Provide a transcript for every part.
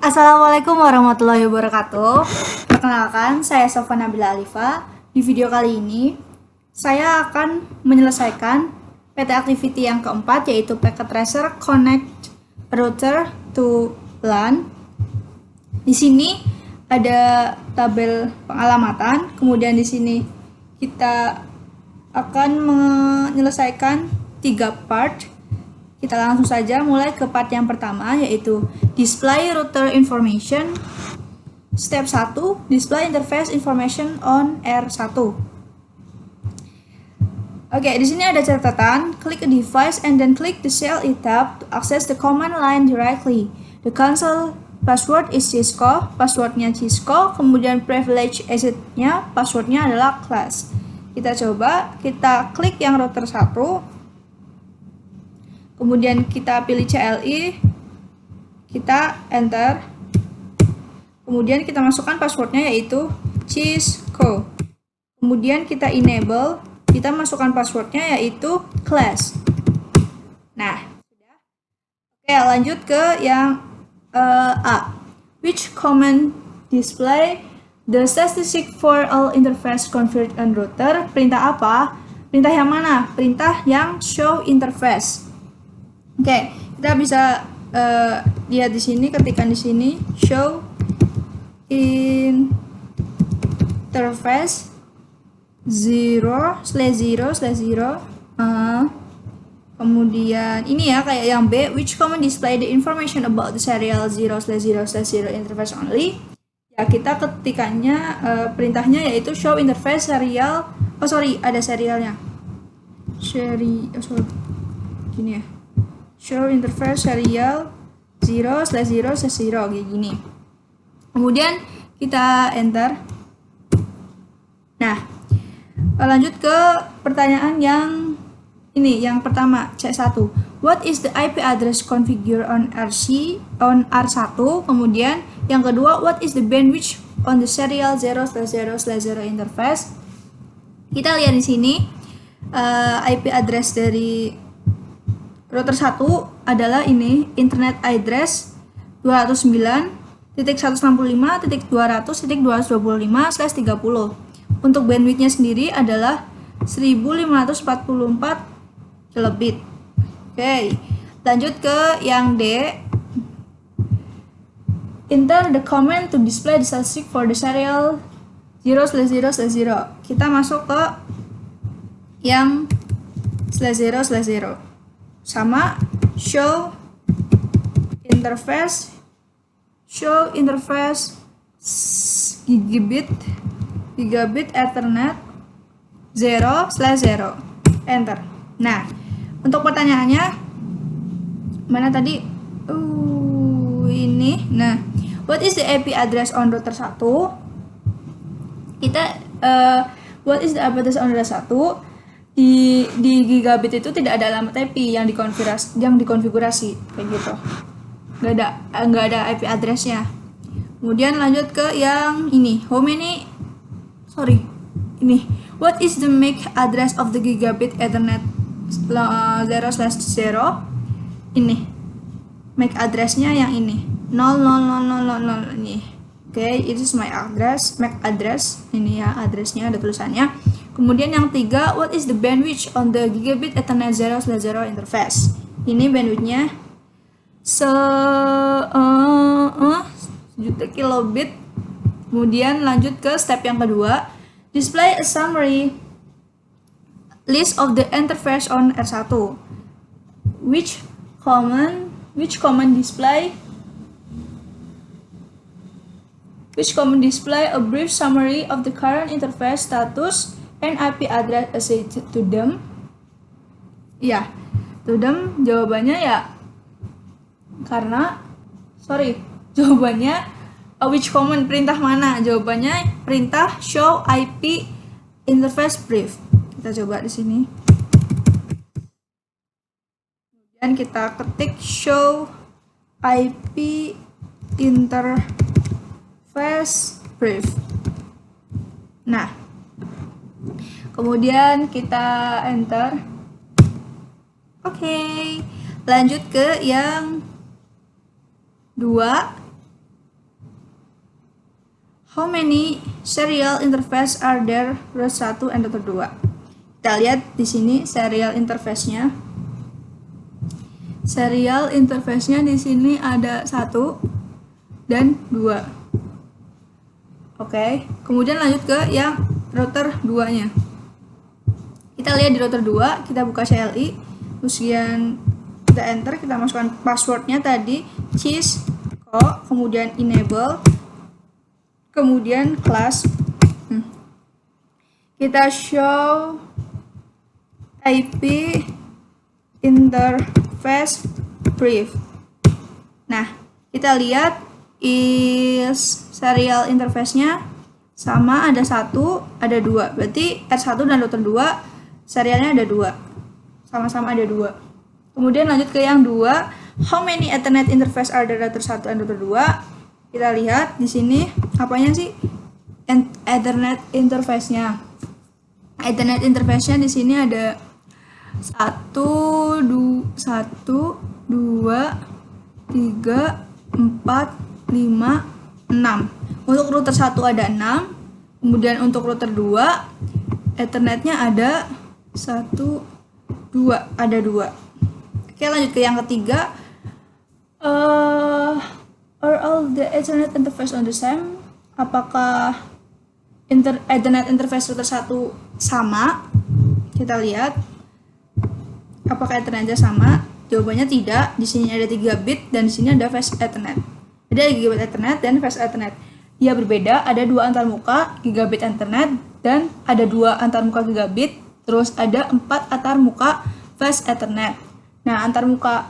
Assalamualaikum warahmatullahi wabarakatuh. Perkenalkan, saya Sofan Nabila Alifa. Di video kali ini, saya akan menyelesaikan PT Activity yang keempat, yaitu Packet Tracer Connect Router to LAN. Di sini ada tabel pengalamatan, kemudian di sini kita akan menyelesaikan 3 part. Kita langsung saja mulai ke part yang pertama, yaitu Display Router Information. Step 1, Display Interface Information on R1. Oke, di sini ada catatan. Click a device and then click the CLI tab to access the command line directly. The console password is Cisco, passwordnya Cisco, kemudian privilege asset-nya, passwordnya adalah class. Kita coba, kita klik yang router 1. Kemudian kita pilih CLI, kita enter, kemudian kita masukkan passwordnya yaitu Cisco. Kemudian kita enable, kita masukkan passwordnya yaitu class. Nah, sudah. Oke, lanjut ke yang A. Which command display the statistic for all interface configured on router? Perintah apa? Perintah yang mana? Perintah yang show interface. Oke, kita bisa lihat di sini, ketikkan di sini show interface 0/0/0. Kemudian ini ya kayak yang B, which command display the information about the serial 0/0/0 interface only. Ya, kita ketikannya perintahnya yaitu show interface serial. Ada serialnya. Gini ya. Show interface serial 0/0/0 kayak gini. Kemudian kita enter. Nah, lanjut ke pertanyaan yang ini, yang pertama, C1. What is the IP address configure on R1? Kemudian yang kedua, what is the bandwidth on the serial 0/0/0 interface? Kita lihat di sini IP address dari router 1 adalah ini, internet address 209.165.200.225/30. Untuk bandwidthnya sendiri adalah 1544 kilobit. Oke, lanjut ke yang D. Enter the command to display the statistic for the serial 0/0/0. Kita masuk ke yang /0/0. Sama show interface gigabit Ethernet 0/0. Enter. Nah, untuk pertanyaannya mana tadi? Ini. Nah, what is the IP address on router 1? Kita what is the IP address on router 1? Di gigabit itu tidak ada alamat IP yang dikonfigurasi kayak gitu. Nggak ada IP addressnya. Kemudian lanjut ke yang ini. What is the MAC address of the gigabit Ethernet 0/0? Ini. MAC addressnya yang ini. 00000 ini. Oke, it is my address, MAC address. Ini ya addressnya, ada tulisannya. Kemudian yang 3, what is the bandwidth on the gigabit Ethernet 0/0 interface? Ini bandwidthnya 1 kilobit. Kemudian lanjut ke step yang kedua, display a summary list of the interface on R1. Which command display a brief summary of the current interface status and IP address associated to them? Ya, to them jawabannya ya jawabannya which command, perintah mana? Jawabannya perintah show IP interface brief. Kita coba di sini. Dan kita ketik show IP interface brief. Nah, kemudian kita enter. Oke, lanjut ke yang 2. how many serial interface are there root 1 and router 2? Kita lihat di sini serial interface-nya. Serial interface-nya di sini ada 1 dan 2. Oke, kemudian lanjut ke yang router 2-nya. Kita lihat di router 2, kita buka CLI, kemudian kita enter, kita masukkan passwordnya tadi cisco, kemudian enable, kemudian class. Kita show IP interface brief. Nah, kita lihat is serial interface-nya sama, ada 1, ada 2. Berarti R1 dan router 2 serialnya ada 2. Sama-sama ada 2. Kemudian lanjut ke yang 2, how many Ethernet interface are there router 1 and router 2? Kita lihat di sini apanya sih? Ethernet interface-nya. Ethernet interface-nya di sini ada 1, 2, 3, 4, 5, 6. Untuk router 1 ada 6. Kemudian untuk router 2 Ethernetnya ada 1, 2, ada 2. Oke, lanjut ke yang ketiga. Are all the Ethernet interface on the same? Apakah Ethernet interface router 1 sama? Kita lihat apakah Ethernetnya sama. Jawabannya tidak. Di sini ada 3 bit dan di sini ada fast Ethernet. Ada gigabit Ethernet dan fast Ethernet. Dia berbeda, ada 2 antarmuka gigabit Ethernet dan ada 2 antarmuka gigabit, terus ada 4 antarmuka fast Ethernet. Nah, antarmuka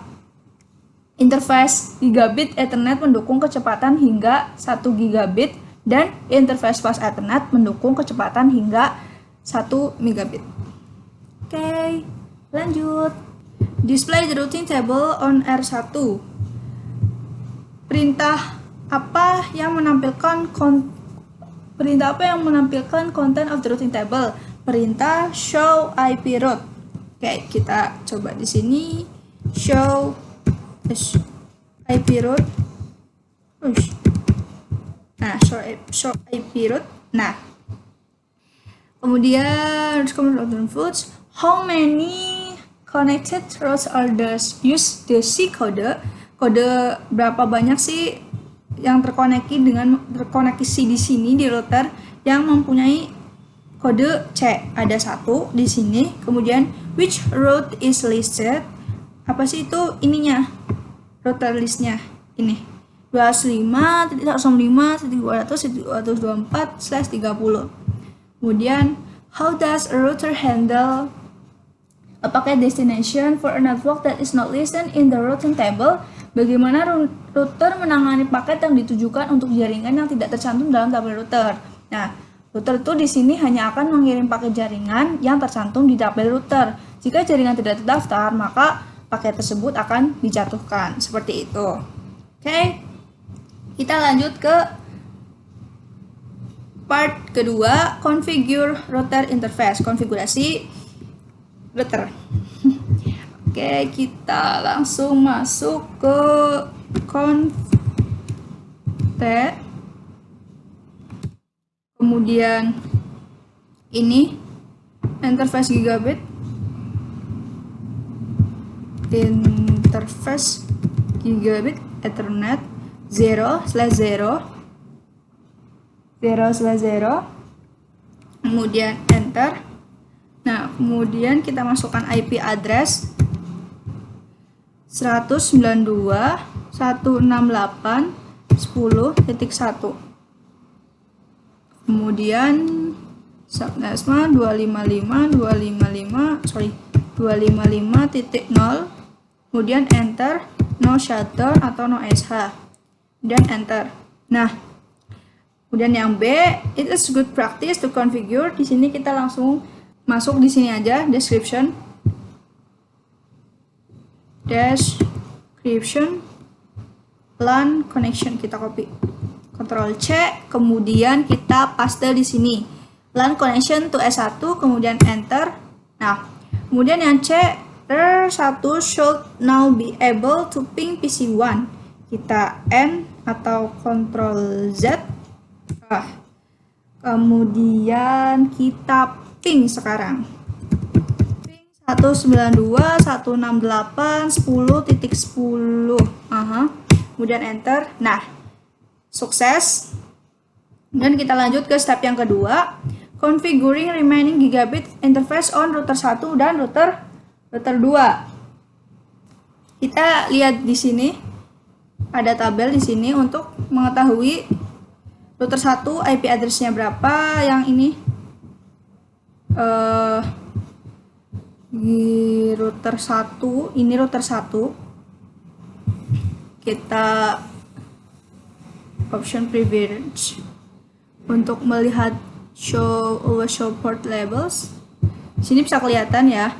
interface gigabit Ethernet mendukung kecepatan hingga 1 gigabit dan interface fast Ethernet mendukung kecepatan hingga 1 megabit. Oke, lanjut. Display the routing table on R1. Perintah apa yang menampilkan content of the routing table? Perintah show IP route. Oke, kita coba di sini show IP route. Nah, show IP route. Nah, kemudian routing foods. How many connected routes are there? Use the C code. Kode berapa banyak sih yang terkoneksi di sini di router yang mempunyai kode C? Ada 1 di sini. Kemudian which route is listed? Apa sih itu ininya? Router listnya ini 205.105.200.224/30. Kemudian how does a router handle a packet destination for a network that is not listed in the routing table? Bagaimana router menangani paket yang ditujukan untuk jaringan yang tidak tercantum dalam tabel router? Nah, router itu di sini hanya akan mengirim paket jaringan yang tercantum di tabel router. Jika jaringan tidak terdaftar, maka paket tersebut akan dijatuhkan. Seperti itu. Oke, kita lanjut ke part kedua, configure router interface, konfigurasi router. Oke, kita langsung masuk ke kemudian ini interface gigabit, Ethernet 0/0, kemudian enter. Nah, kemudian kita masukkan IP address 192.168.10.1. Kemudian subnetnya 255.0. Kemudian enter, no shutdown atau no SH. Dan enter. Nah, kemudian yang B, it is good practice to configure. Di sini kita langsung masuk di sini aja, description, LAN connection, kita copy, Ctrl C, kemudian kita paste di sini LAN connection to S1, kemudian enter. Nah, kemudian yang C, R1 should now be able to ping PC1. Kita N atau Ctrl Z, Kemudian kita ping sekarang. Ping 192.168.10.10. Kemudian enter. Nah, sukses. Dan kita lanjut ke step yang kedua. Configuring remaining gigabit interface on router 1 dan router 2. Kita lihat di sini ada tabel di sini untuk mengetahui router 1 IP address-nya berapa. Yang ini di router 1, ini router 1. Kita option privilege untuk melihat always show port labels. Di sini bisa kelihatan ya.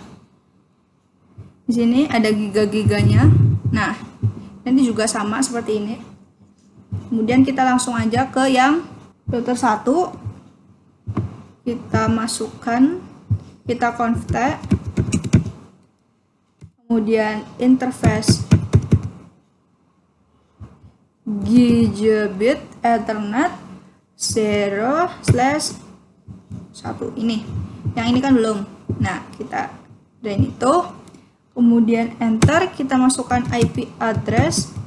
Di sini ada giga-giganya. Nah, nanti juga sama seperti ini. Kemudian kita langsung aja ke yang router 1. Kita masukkan, kita config. Kemudian interface gigabit ethernet 0/1 ini. Yang ini kan belum. Nah, kita dan itu. Kemudian enter, kita masukkan IP address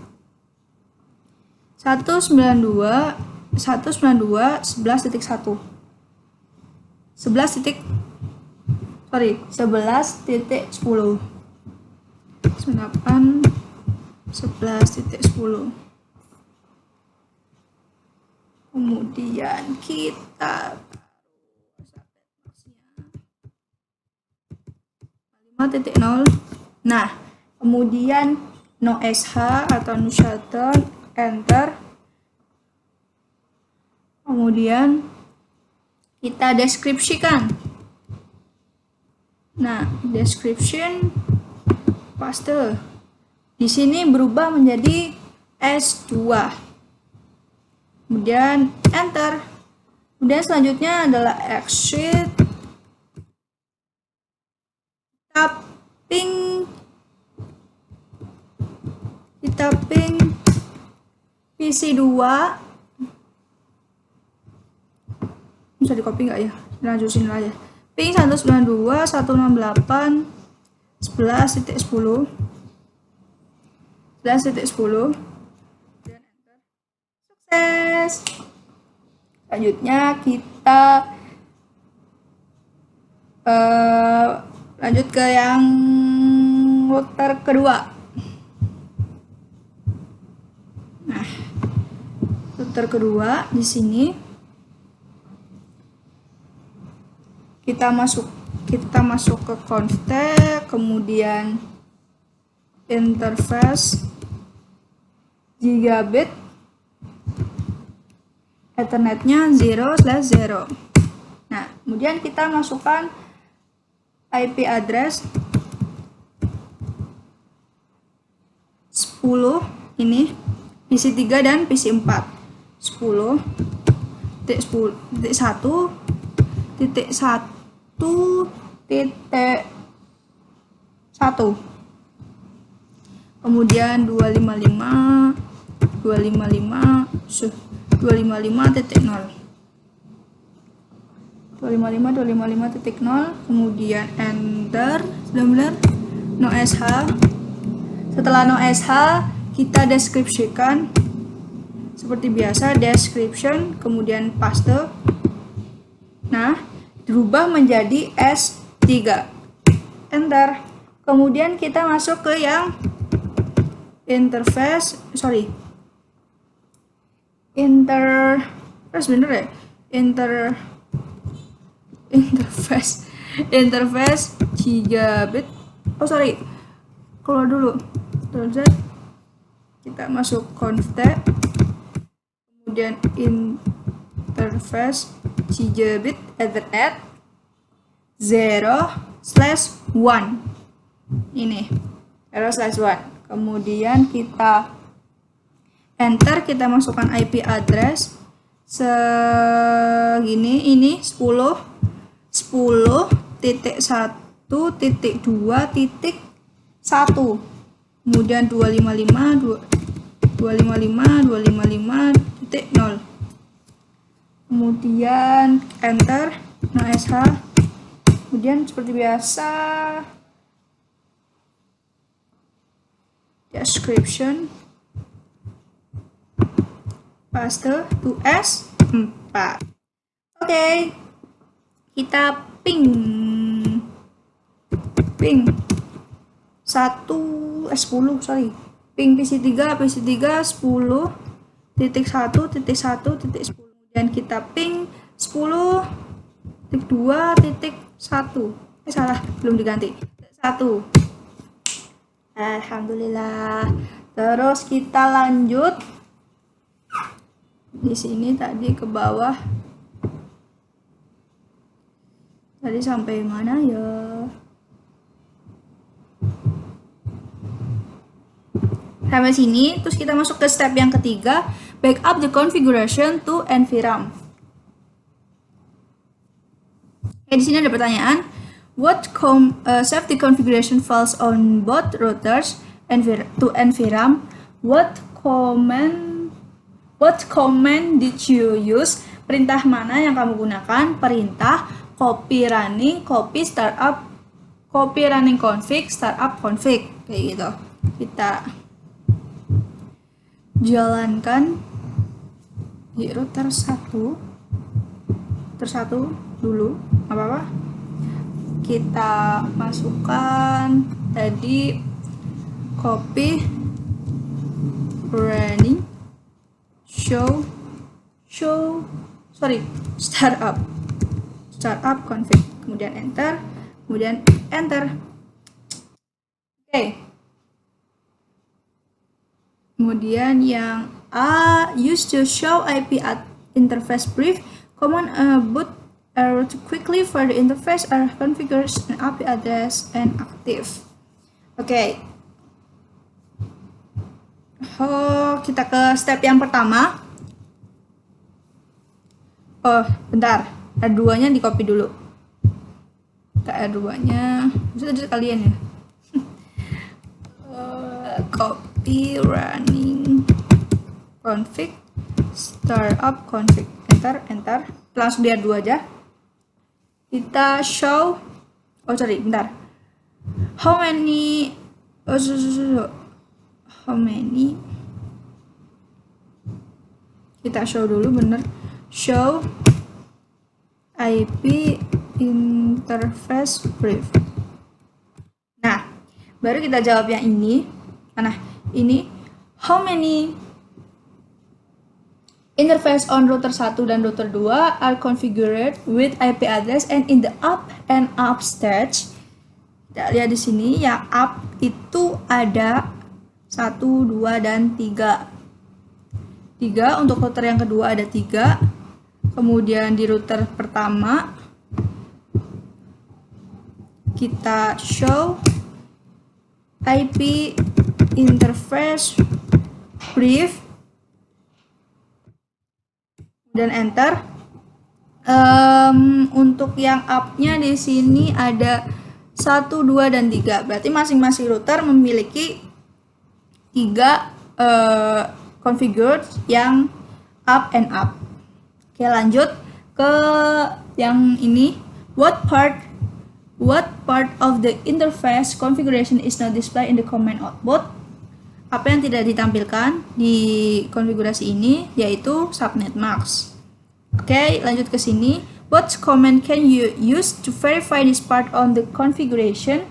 192.11.1. 11.10. 11.10. Kemudian kita 5.0. Nah, kemudian no sh atau no shutdown, enter. Kemudian kita deskripsikan. Nah, description paste. Di sini berubah menjadi S2. Kemudian enter. Kemudian selanjutnya adalah exit. Kita ping PC2. Bisa di copy nggak ya? Lanjutin aja. Ping 192.168.11.10. 11.10. Dan enter. Sukses. Selanjutnya kita lanjut ke yang router kedua. Nah, router kedua di sini kita masuk ke config, kemudian interface gigabit ethernetnya 0/0. Nah, kemudian kita masukkan IP address 10 ini PC 3 dan PC 4. 10.1.1.1. Kemudian 255.255.0. Kemudian enter. Sudah benar? No sh. Setelah no sh, kita deskripsikan seperti biasa, description, kemudian paste. Nah, berubah menjadi S3. Enter. Kemudian kita masuk ke yang interface, interface gigabit. Keluar dulu. Terus kita masuk config, kemudian interface gigabit ethernet 0/1. Ini 0/1. Kemudian kita enter, kita masukkan IP address segini, ini 10.1.2.1, kemudian 255.255.0. kemudian enter no sh, kemudian seperti biasa description paste to S4. Oke, kita ping 10 sorry, ping PC3 10.1.1.10, kemudian kita ping 10.2.1, salah, belum diganti 1. Alhamdulillah. Terus kita lanjut di sini, tadi ke bawah, tadi sampai mana ya? Sampai sini. Terus kita masuk ke step yang ketiga, backup the configuration to NVRAM. Di sini ada pertanyaan, what safety configuration files on both routers to NVRAM? What command did you use? Perintah mana yang kamu gunakan? Perintah copy running, copy startup, copy running config, startup config, kayak gitu. Kita jalankan di router 1 dulu, apa-apa. Kita masukkan tadi copy running startup config, kemudian enter. Oke. Kemudian yang A, use to show IP at interface brief, command boot to quickly for the interface are configured and IP address and active. Oke. Kita ke step yang pertama. Bentar, R2-nya di copy dulu. R2-nya bisa kalian ya. Copy running config, startup config, enter. Langsung di R2 aja. Kita show, bentar. How many kita show dulu, bener. Show IP interface brief. Nah, baru kita jawab yang ini. Nah, ini how many interface on router 1 dan router 2 are configured with IP address and in the up and up stage. Kita lihat di sini, yang up itu ada 1, 2, dan 3. 3 untuk router yang kedua ada 3. Kemudian di router pertama kita show IP interface brief dan enter. Untuk yang up-nya di sini ada 1, 2, dan 3. Berarti masing-masing router memiliki 3 configured yang up and up. Oke, lanjut ke yang ini. What part of the interface configuration is not displayed in the command output? Apa yang tidak ditampilkan di konfigurasi ini, yaitu subnet mask. Oke, lanjut ke sini. What command can you use to verify this part on the configuration?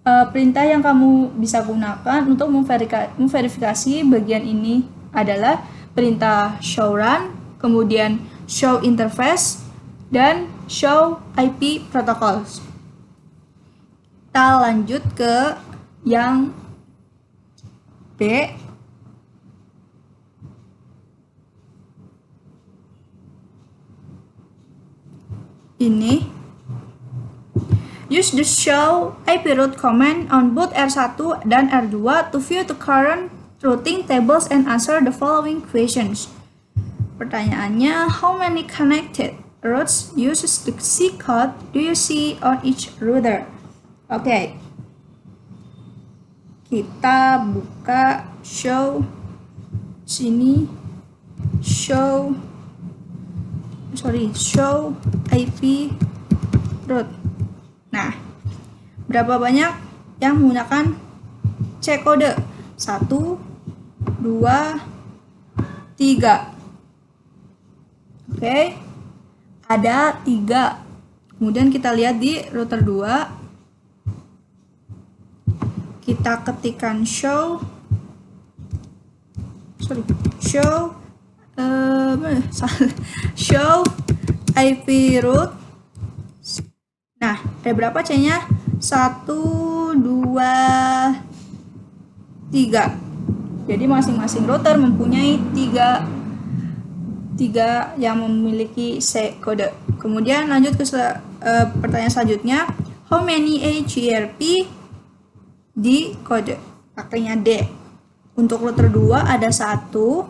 Perintah yang kamu bisa gunakan untuk memverifikasi bagian ini adalah perintah show run, kemudian show interface, dan show IP protocols. Kita lanjut ke yang B. Ini use the show IP route command on both R1 dan R2 to view the current routing tables and answer the following questions. Pertanyaannya, how many connected routes uses the C code do you see on each router? Oke. Kita buka show sini, show show IP route. Nah, berapa banyak yang menggunakan C kode? 1, 2, 3. Oke, ada 3. Kemudian kita lihat di router 2, kita ketikkan show IP route. Nah, ada berapa C-nya? 1, 2, 3. Jadi masing-masing router mempunyai 3 yang memiliki C kode. Kemudian lanjut ke pertanyaan selanjutnya. How many AGRP di kode? Pakainya D. Untuk router 2 ada 1, 2,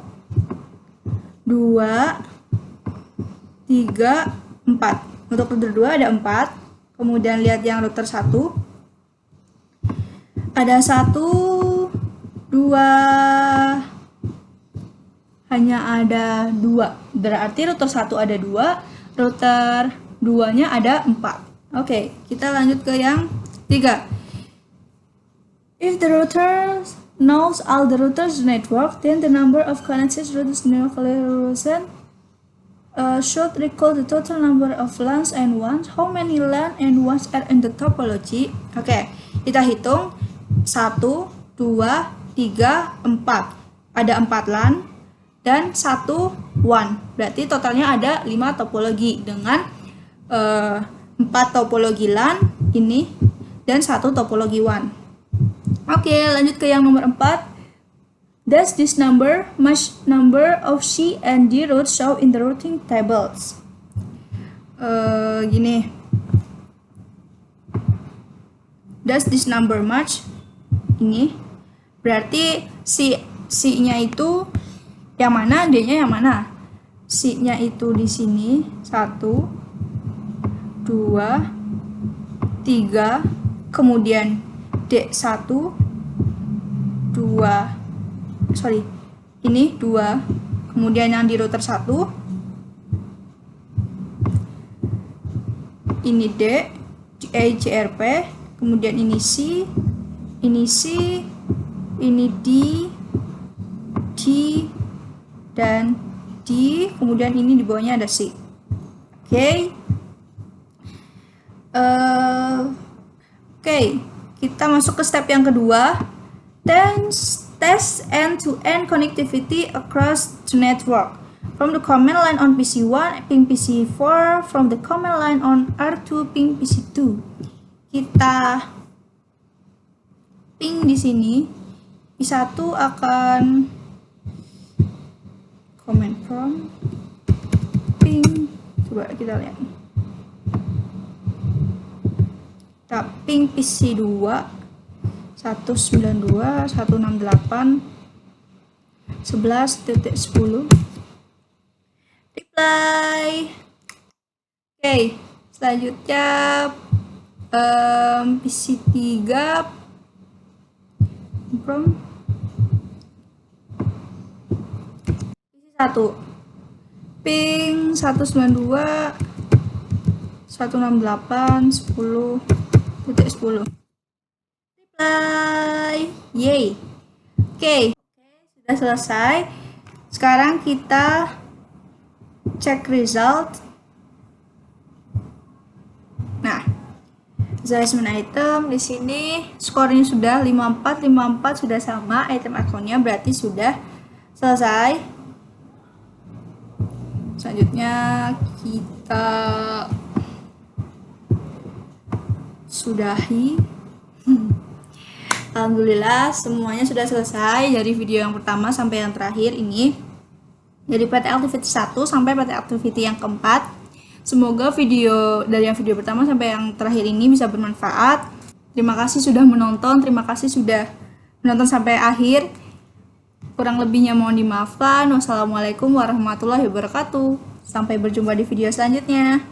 3, 4. Untuk router 2 ada 4. Kemudian lihat yang router 1. Ada 1, 2, hanya ada 2. Berarti router 1 ada 2, router 2-nya ada 4. Oke, kita lanjut ke yang 3. If the router knows all the routers network, then the number of connected routers should recall the total number of LANs and WANs. How many LAN and WANs are in the topology? Oke, kita hitung 1, 2, 3, 4. Ada 4 LAN dan 1 WAN. Berarti totalnya ada 5 topologi dengan 4 topologi LAN ini dan 1 topologi WAN. Oke, lanjut ke yang nomor 4. Does this number match number of C and D routes show in the routing tables? Gini. Does this number match? Ini berarti C-nya itu yang mana, D-nya yang mana? C-nya itu di sini 1, 2, 3, kemudian D1, 2, ini 2, kemudian yang di router 1 ini D, GRP, kemudian ini C, ini D, dan D, kemudian ini di bawahnya ada C. Oke. Oke, kita masuk ke step yang kedua. Test end-to-end connectivity across the network. From the command line on PC1, ping PC4, from the command line on R2, ping PC2. Kita ping di sini. P1 akan command from ping. Coba kita lihat. Kita ping PC2 192.168.11.10. Reply. Oke, selanjutnya PC3 from PC1 ping 192.168.10.10. Yay. Oke, sudah selesai. Sekarang kita cek result. Nah, assessment item di sini skornya sudah 54, 54 sudah sama, item akunnya berarti sudah selesai. Selanjutnya kita sudahi. Alhamdulillah semuanya sudah selesai dari video yang pertama sampai yang terakhir ini, dari PT Activity 1 sampai PT Activity yang keempat. Semoga video dari yang video pertama sampai yang terakhir ini bisa bermanfaat. Terima kasih sudah menonton, terima kasih sudah menonton sampai akhir. Kurang lebihnya mohon dimaafkan. Wassalamualaikum warahmatullahi wabarakatuh. Sampai berjumpa di video selanjutnya.